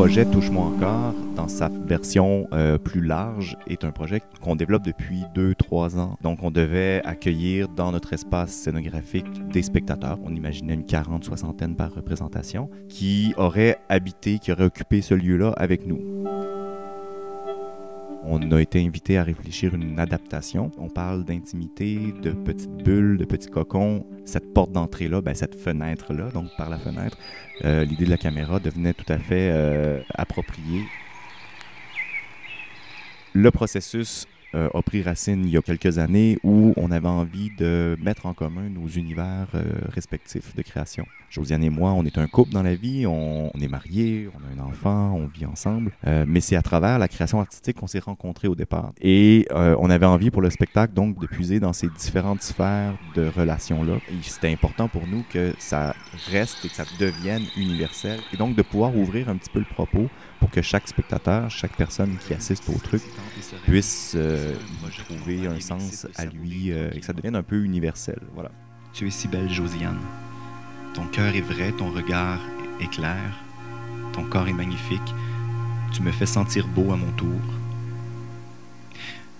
projet Touche-moi encore, dans sa version plus large, est un projet qu'on développe depuis 2-3 ans. Donc, on devait accueillir dans notre espace scénographique des spectateurs. On imaginait une 40-60 par représentation, qui auraient habité, qui auraient occupé ce lieu-là avec nous. On a été invité à réfléchir une adaptation. On parle d'intimité, de petites bulles, de petits cocons. Cette porte d'entrée-là, cette fenêtre-là, donc par la fenêtre, l'idée de la caméra devenait tout à fait appropriée. Le processus a pris racine il y a quelques années où on avait envie de mettre en commun nos univers respectifs de création. Josiane et moi, on est un couple dans la vie, on est mariés, on a un enfant, on vit ensemble, mais c'est à travers la création artistique qu'on s'est rencontrés au départ. Et on avait envie pour le spectacle donc de puiser dans ces différentes sphères de relations-là. Et c'était important pour nous que ça reste et que ça devienne universel. Et donc de pouvoir ouvrir un petit peu le propos pour que chaque spectateur, chaque personne qui assiste au truc puisse y trouver un sens à lui et que ça devienne un peu universel. Voilà. Tu es si belle, Josiane. Ton cœur est vrai, ton regard est clair, ton corps est magnifique. Tu me fais sentir beau à mon tour.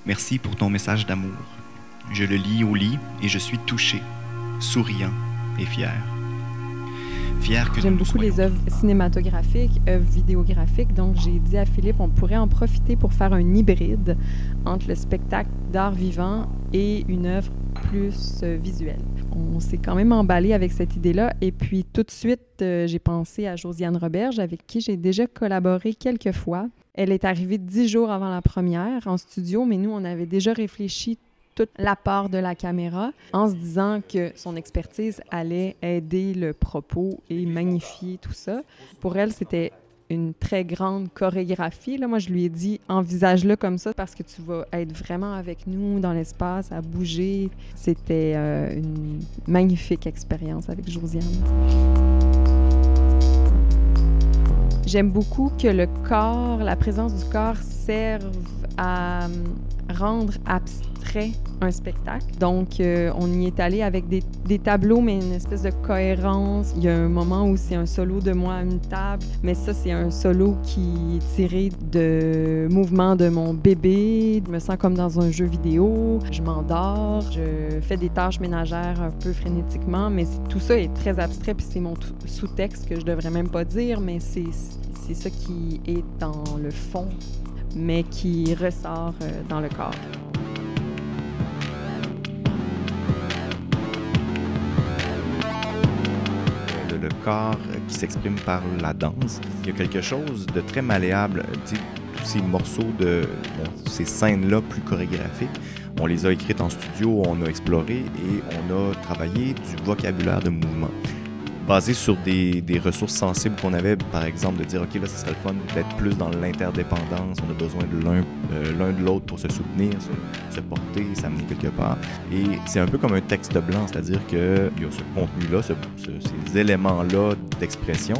Merci pour ton message d'amour. Je le lis au lit et je suis touché, souriant et fier. J'aime beaucoup les œuvres cinématographiques, œuvres vidéographiques, donc j'ai dit à Philippe, on pourrait en profiter pour faire un hybride entre le spectacle d'art vivant et une œuvre plus visuelle. On s'est quand même emballé avec cette idée-là et puis tout de suite, j'ai pensé à Josiane Roberge, avec qui j'ai déjà collaboré quelques fois. Elle est arrivée 10 jours avant la première en studio, mais nous, on avait déjà réfléchi toute la part de la caméra en se disant que son expertise allait aider le propos et magnifier tout ça. Pour elle, c'était une très grande chorégraphie. Là, moi, je lui ai dit, envisage-le comme ça parce que tu vas être vraiment avec nous dans l'espace, à bouger. C'était une magnifique expérience avec Josiane. J'aime beaucoup que le corps, la présence du corps serve à rendre abstrait un spectacle. Donc, on y est allé avec des tableaux, mais une espèce de cohérence. Il y a un moment où c'est un solo de moi à une table, mais ça, c'est un solo qui est tiré de mouvements de mon bébé. Je me sens comme dans un jeu vidéo. Je m'endors, je fais des tâches ménagères un peu frénétiquement, mais tout ça est très abstrait, puis c'est mon sous-texte que je devrais même pas dire, mais c'est ça qui est dans le fond, mais qui ressort dans le corps. Le corps qui s'exprime par la danse. Il y a quelque chose de très malléable. Tu sais, tous ces morceaux ces scènes-là plus chorégraphiques, on les a écrites en studio, on a exploré et on a travaillé du vocabulaire de mouvement. Basé sur des ressources sensibles qu'on avait, par exemple, de dire, OK, là, ce serait le fun d'être plus dans l'interdépendance, on a besoin de l'un de l'autre pour se soutenir, se porter, s'amener quelque part. Et c'est un peu comme un texte blanc, c'est-à-dire qu'il y a ce contenu-là, ces éléments-là d'expression,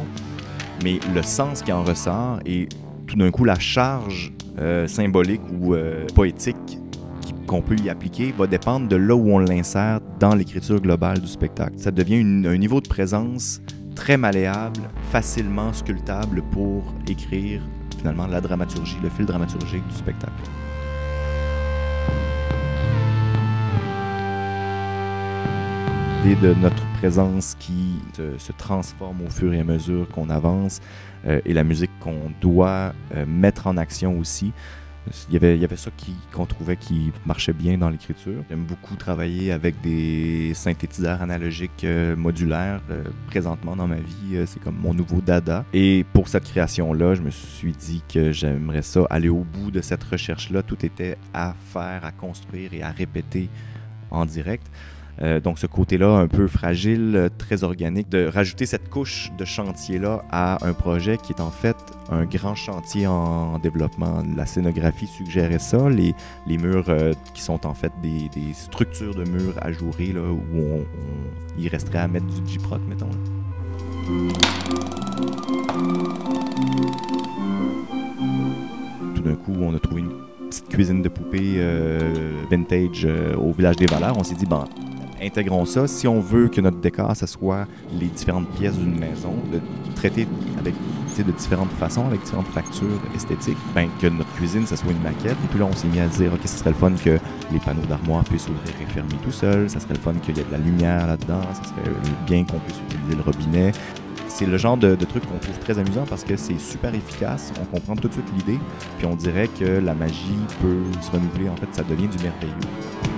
mais le sens qui en ressort et tout d'un coup, la charge symbolique ou poétique qu'on peut y appliquer va dépendre de là où on l'insère dans l'écriture globale du spectacle. Ça devient un niveau de présence très malléable, facilement sculptable pour écrire finalement la dramaturgie, le fil dramaturgique du spectacle. L'idée de notre présence qui se transforme au fur et à mesure qu'on avance et la musique qu'on doit mettre en action aussi. Il y avait ça qu'on trouvait qui marchait bien dans l'écriture. J'aime beaucoup travailler avec des synthétiseurs analogiques modulaires. Présentement dans ma vie, c'est comme mon nouveau dada. Et pour cette création-là, je me suis dit que j'aimerais ça aller au bout de cette recherche-là. Tout était à faire, à construire et à répéter en direct. Donc ce côté-là un peu fragile, très organique, de rajouter cette couche de chantier-là à un projet qui est en fait un grand chantier en développement. La scénographie suggérait ça, les murs qui sont en fait des structures de murs ajourés là, où il resterait à mettre du J-Proc, mettons. Tout d'un coup, on a trouvé une petite cuisine de poupée vintage au Village des Valeurs. On s'est dit, intégrons ça. Si on veut que notre décor, ça soit les différentes pièces d'une maison, de traiter avec, de différentes façons, avec différentes factures esthétiques, ben, que notre cuisine, ça soit une maquette. Et puis là, on s'est mis à dire, OK, ce serait le fun que les panneaux d'armoire puissent ouvrir et fermer tout seul. Ça serait le fun qu'il y ait de la lumière là-dedans. Ça serait bien qu'on puisse utiliser le robinet. C'est le genre de truc qu'on trouve très amusant parce que c'est super efficace. On comprend tout de suite l'idée. Puis on dirait que la magie peut se renouveler. En fait, ça devient du merveilleux.